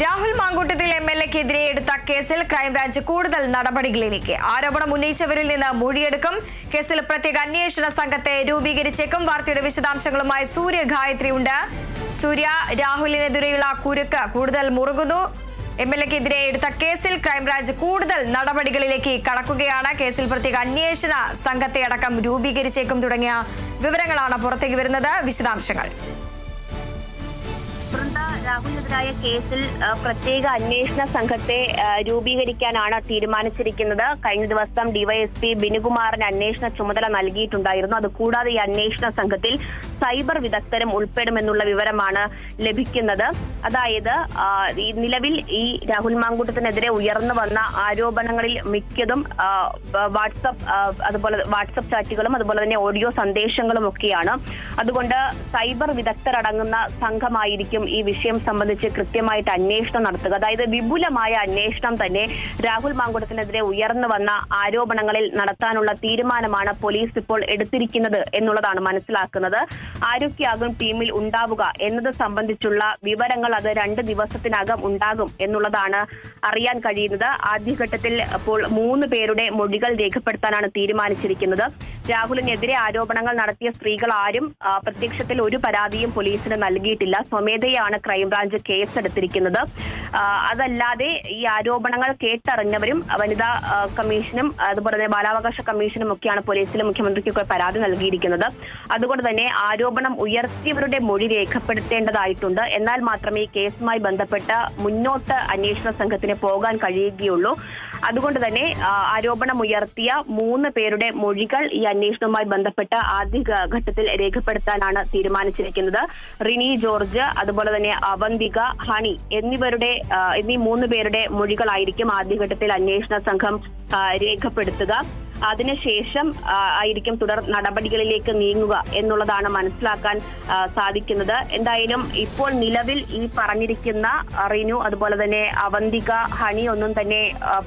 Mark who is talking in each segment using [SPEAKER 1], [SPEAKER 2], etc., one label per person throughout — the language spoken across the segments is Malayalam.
[SPEAKER 1] രാഹുൽ മാങ്കൂട്ടത്തിൽ MLA-ക്കെതിരെ എടുത്ത കേസിൽ ക്രൈംബ്രാഞ്ച് കൂടുതൽ നടപടികളിലേക്ക്. ആരോപണം ഉന്നയിച്ചവരിൽ നിന്ന് മൊഴിയെടുക്കും. കേസിൽ പ്രത്യേക അന്വേഷണ സംഘത്തെ രൂപീകരിച്ചേക്കും. വാർത്തയുടെ വിശദാംശങ്ങളുമായി സൂര്യ ഗായത്രി ഉണ്ട്. സൂര്യ, രാഹുലിനെതിരെയുള്ള കുരുക്ക് കൂടുതൽ മുറുകുന്നു. MLA-ക്കെതിരെ എടുത്ത കേസിൽ ക്രൈംബ്രാഞ്ച് കൂടുതൽ നടപടികളിലേക്ക് കടക്കുകയാണ്. കേസിൽ പ്രത്യേക അന്വേഷണ സംഘത്തെ അടക്കം രൂപീകരിച്ചേക്കും തുടങ്ങിയ വിവരങ്ങളാണ് പുറത്തേക്ക് വരുന്നത്. വിശദാംശങ്ങൾ.
[SPEAKER 2] രാഹുലിനെതിരായ കേസിൽ പ്രത്യേക അന്വേഷണ സംഘത്തെ രൂപീകരിക്കാനാണ് തീരുമാനിച്ചിരിക്കുന്നത്. കഴിഞ്ഞ ദിവസം ഡിവൈഎസ്പി ബിനുകുമാറിന് അന്വേഷണ ചുമതല നൽകിയിട്ടുണ്ടായിരുന്നു. അതുകൂടാതെ ഈ അന്വേഷണ സംഘത്തിൽ സൈബർ വിദഗ്ധരും ഉൾപ്പെടുമെന്നുള്ള വിവരമാണ് ലഭിക്കുന്നത്. അതായത് നിലവിൽ ഈ രാഹുൽ മാങ്കൂട്ടത്തിനെതിരെ ഉയർന്നു വന്ന ആരോപണങ്ങളിൽ മിക്കതും വാട്സപ്പ് ചാറ്റുകളും അതുപോലെ തന്നെ ഓഡിയോ സന്ദേശങ്ങളും ഒക്കെയാണ്. അതുകൊണ്ട് സൈബർ വിദഗ്ധരടങ്ങുന്ന സംഘമായിരിക്കും ഈ വിഷയം സംബന്ധിച്ച് കൃത്യമായിട്ട് അന്വേഷണം നടത്തുക. അതായത് വിപുലമായ അന്വേഷണം തന്നെ രാഹുൽ മാങ്കൂട്ടത്തിനെതിരെ ഉയർന്നു വന്ന ആരോപണങ്ങളിൽ നടത്താനുള്ള തീരുമാനമാണ് പോലീസ് ഇപ്പോൾ എടുത്തിരിക്കുന്നത് എന്നുള്ളതാണ് മനസ്സിലാക്കുന്നത്. ആരൊക്കെയാകും ടീമിൽ ഉണ്ടാവുക എന്നത് സംബന്ധിച്ചുള്ള വിവരങ്ങൾ അത് 2 ദിവസത്തിനകം ഉണ്ടാകും എന്നുള്ളതാണ് അറിയാൻ കഴിയുന്നത്. ആദ്യഘട്ടത്തിൽ ഇപ്പോൾ 3 പേരുടെ മൊഴികൾ രേഖപ്പെടുത്താനാണ് തീരുമാനിച്ചിരിക്കുന്നത്. രാഹുലിനെതിരെ ആരോപണങ്ങൾ നടത്തിയ സ്ത്രീകൾ ആരും പ്രത്യക്ഷത്തിൽ ഒരു പരാതിയും പോലീസിന് നൽകിയിട്ടില്ല. സ്വമേധയാണ് ക്രൈംബ്രാഞ്ച് കേസെടുത്തിരിക്കുന്നത്. അതല്ലാതെ ഈ ആരോപണങ്ങൾ കേട്ടറിഞ്ഞവരും വനിതാ കമ്മീഷനും അതുപോലെ തന്നെ ബാലാവകാശ കമ്മീഷനും ഒക്കെയാണ് പോലീസിലും മുഖ്യമന്ത്രിക്കൊക്കെ പരാതി നൽകിയിരിക്കുന്നത്. അതുകൊണ്ട് തന്നെ ആരോപണം ഉയർത്തിയവരുടെ മൊഴി രേഖപ്പെടുത്തേണ്ടതായിട്ടുണ്ട്. എന്നാൽ മാത്രമേ ഈ കേസുമായി ബന്ധപ്പെട്ട് മുന്നോട്ട് അന്വേഷണ സംഘത്തിന് പോകാൻ കഴിയുകയുള്ളൂ. അതുകൊണ്ട് തന്നെ ആരോപണം ഉയർത്തിയ 3 പേരുടെ മൊഴികൾ ഈ അന്വേഷണവുമായി ബന്ധപ്പെട്ട് ആദ്യ ഘട്ടത്തിൽ രേഖപ്പെടുത്താനാണ് തീരുമാനിച്ചിരിക്കുന്നത്. റിനി ജോർജ്, അതുപോലെ തന്നെ അവന്തിക, ഹണി എന്നീ 3 പേരുടെ മൊഴികളായിരിക്കും ആദ്യഘട്ടത്തിൽ അന്വേഷണ സംഘം രേഖപ്പെടുത്തുക. അതിനുശേഷം ആയിരിക്കും തുടർ നടപടികളിലേക്ക് നീങ്ങുക എന്നുള്ളതാണ് മനസ്സിലാക്കാൻ സാധിക്കുന്നത്. എന്തായാലും ഇപ്പോൾ നിലവിൽ ഈ പറഞ്ഞിരിക്കുന്ന റിനു അതുപോലെ തന്നെ അവന്തിക, ഹണി ഒന്നും തന്നെ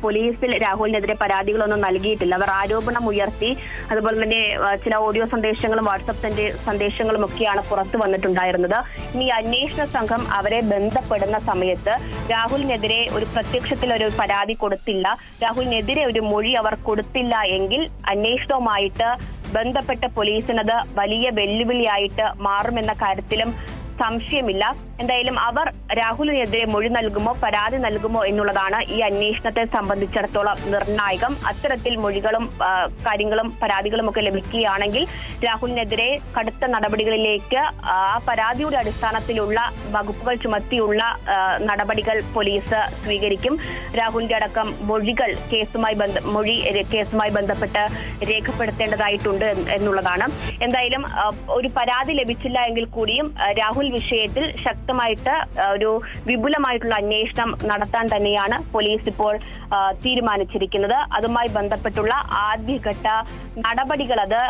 [SPEAKER 2] പോലീസിൽ രാഹുലിനെതിരെ പരാതികളൊന്നും നൽകിയിട്ടില്ല. അവർ ആരോപണം ഉയർത്തി അതുപോലെ തന്നെ ചില ഓഡിയോ സന്ദേശങ്ങളും വാട്സപ്പ് സന്ദേശങ്ങളും ഒക്കെയാണ് പുറത്തു വന്നിട്ടുണ്ടായിരുന്നത്. ഇനി അന്വേഷണ സംഘം അവരെ ബന്ധപ്പെടുന്ന സമയത്ത് രാഹുലിനെതിരെ ഒരു പ്രത്യക്ഷത്തിൽ ഒരു പരാതി കൊടുത്തില്ല, രാഹുലിനെതിരെ ഒരു മൊഴി അവർ കൊടുത്തില്ല എങ്കിൽ അന്വേഷണവുമായിട്ട് ബന്ധപ്പെട്ട പോലീസിനത് വലിയ വെല്ലുവിളിയായിട്ട് മാറുമെന്ന കാര്യത്തിലും സംശയമില്ല. എന്തായാലും അവർ രാഹുലിനെതിരെ മൊഴി നൽകുമോ പരാതി നൽകുമോ എന്നുള്ളതാണ് ഈ അന്വേഷണത്തെ സംബന്ധിച്ചിടത്തോളം നിർണായകം. അത്തരത്തിൽ മൊഴികളും കാര്യങ്ങളും പരാതികളും ഒക്കെ ലഭിക്കുകയാണെങ്കിൽ രാഹുലിനെതിരെ കടുത്ത നടപടികളിലേക്ക് ആ പരാതിയുടെ അടിസ്ഥാനത്തിലുള്ള വകുപ്പുകൾ ചുമത്തിയുള്ള നടപടികൾ പോലീസ് സ്വീകരിക്കും. രാഹുലിന്റെ അടക്കം മൊഴികൾ കേസുമായി ബന്ധപ്പെട്ട് രേഖപ്പെടുത്തേണ്ടതായിട്ടുണ്ട് എന്നുള്ളതാണ്. എന്തായാലും ഒരു പരാതി ലഭിച്ചില്ല എങ്കിൽ കൂടിയും രാഹുൽ വിഷയത്തിൽ ശക്തമായിട്ട് ഒരു വിപുലമായിട്ടുള്ള അന്വേഷണം നടത്താൻ തന്നെയാണ് പോലീസ് ഇപ്പോൾ തീരുമാനിച്ചിരിക്കുന്നത്. അതുമായി ബന്ധപ്പെട്ടുള്ള ആദ്യഘട്ട നടപടികൾ അത്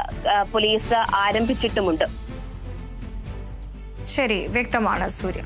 [SPEAKER 2] പോലീസ് ആരംഭിച്ചിട്ടുമുണ്ട്.
[SPEAKER 1] ശരി, വ്യക്തമാണ് സൂര്യ.